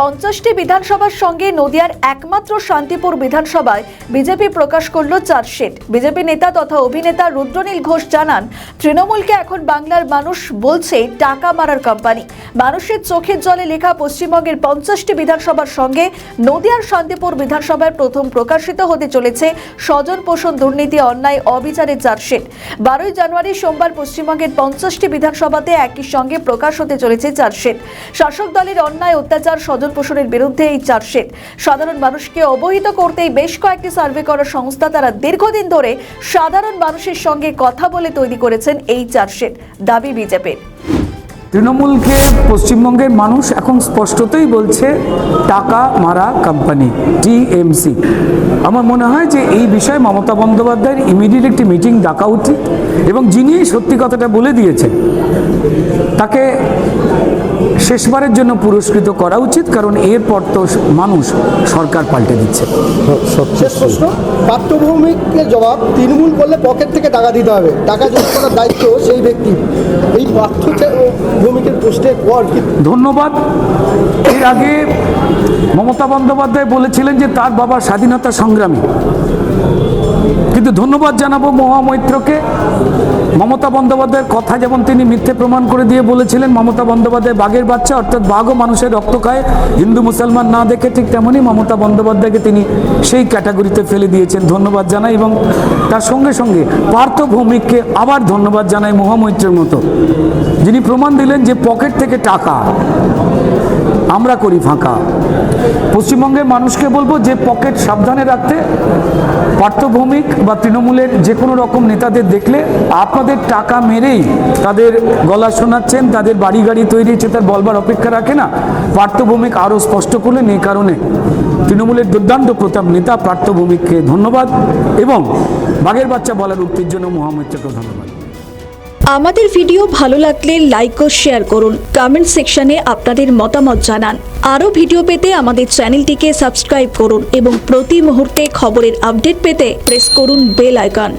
50টি বিধানসভার সঙ্গে নদিয়ার একমাত্র শান্তিপুর বিধানসভায় বিজেপি প্রকাশ করল চার্জশিট। বিজেপি নেতা তথা অভিনেতা রুদ্রনীল ঘোষ জানান, তৃণমূলকে এখন বাংলার মানুষ বলছে টাকা মারার কোম্পানি। মানুষের চোখের জলে লেখা পশ্চিমবঙ্গের 50টি বিধানসভার সঙ্গে নদিয়ার শান্তিপুর বিধানসভার প্রথম প্রকাশিত হতে চলেছে স্বজন পোষণ দুর্নীতি অন্যায় অবিচারের চার্জশিট। 12ই জানুয়ারি সোমবার পশ্চিমবঙ্গের 50টি বিধানসভাতে একই সঙ্গে প্রকাশ হতে চলেছে চার্জশিট। শাসক দলের অন্যায় অত্যাচার স্বজন পোষণের বিরুদ্ধে এই চার্জশিট। সাধারণ মানুষকে অবহিত করতেই বেশ কয়েকটি সার্ভে করা সংস্থা তারা দীর্ঘদিন ধরে সাধারণ মানুষের সঙ্গে কথা বলে তৈরি করেছেন এই চার্জশিট। দাবি বিজেপির। তৃণমূলকে পশ্চিমবঙ্গের মানুষ এখন স্পষ্টতই বলছে টাকা মারা কোম্পানি, টিএমসি। আমার মনে হয় যে এই বিষয়ে মমতা বন্দ্যোপাধ্যায়ের ইমিডিয়েট একটি মিটিং ডাকা উচিত এবং যিনি সত্যি কথাটা বলে দিয়েছেন তাকে শেষবারের জন্য পুরস্কৃত করা উচিত, কারণ এরপর তো মানুষ সরকার পাল্টে দিচ্ছে। শেষ প্রশ্ন, পাঠ্যভূমিকে জবাব, তৃণমূল বললে পকেট থেকে টাকা দিতে হবে, টাকা জমা করার দায়িত্ব সেই ব্যক্তি। এই পাঠ্যভূমিকের প্রশ্নের পর ধন্যবাদ। এর আগে মমতা বন্দ্যোপাধ্যায় বলেছিলেন যে তার বাবা স্বাধীনতা সংগ্রামী, কিন্তু ধন্যবাদ জানাবো মহামৈত্রকে। মমতা বন্দ্যোপাধ্যায়ের কথা যেমন তিনি মিথ্যে প্রমাণ করে দিয়ে বলেছিলেন মমতা বন্দ্যোপাধ্যায় বাঘের বাচ্চা, অর্থাৎ বাঘও মানুষের রক্ত খায় হিন্দু মুসলমান না দেখে, ঠিক তেমনই মমতা বন্দ্যোপাধ্যায়কে তিনি সেই ক্যাটাগরিতে ফেলে দিয়েছেন। ধন্যবাদ জানাই এবং তার সঙ্গে সঙ্গে পার্থ ভৌমিককে আবার ধন্যবাদ জানাই মহামৈত্রের মতো, যিনি প্রমাণ দিলেন যে পকেট থেকে টাকা আমরা করি ফাঁকা। পশ্চিমবঙ্গের মানুষকে বলবো যে পকেট সাবধানে রাখতে। পার্থ ভৌমিক বা তৃণমূলের যে কোনো রকম নেতাদের দেখলে আপনাদের টাকা মেরেই তাদের গলা শোনাচ্ছেন, তাদের বাড়ি গাড়ি তৈরি হচ্ছে, তার বলবার অপেক্ষা রাখে না। পার্থ ভৌমিক আরও স্পষ্ট করলেন। এই কারণে তৃণমূলের দুর্দান্ত প্রতাপ নেতা পার্থ ভৌমিককে ধন্যবাদ এবং বাঘের বাচ্চা বলার উক্তির জন্য মহামৈত্রকে ধন্যবাদ। আমাদের ভিডিও ভালো লাগলে লাইক ও শেয়ার করুন, কমেন্ট সেকশনে আপনাদের মতামত জানান। আরও ভিডিও পেতে আমাদের চ্যানেলটিকে সাবস্ক্রাইব করুন এবং প্রতি মুহূর্তে খবরের আপডেট পেতে প্রেস করুন বেল আইকন।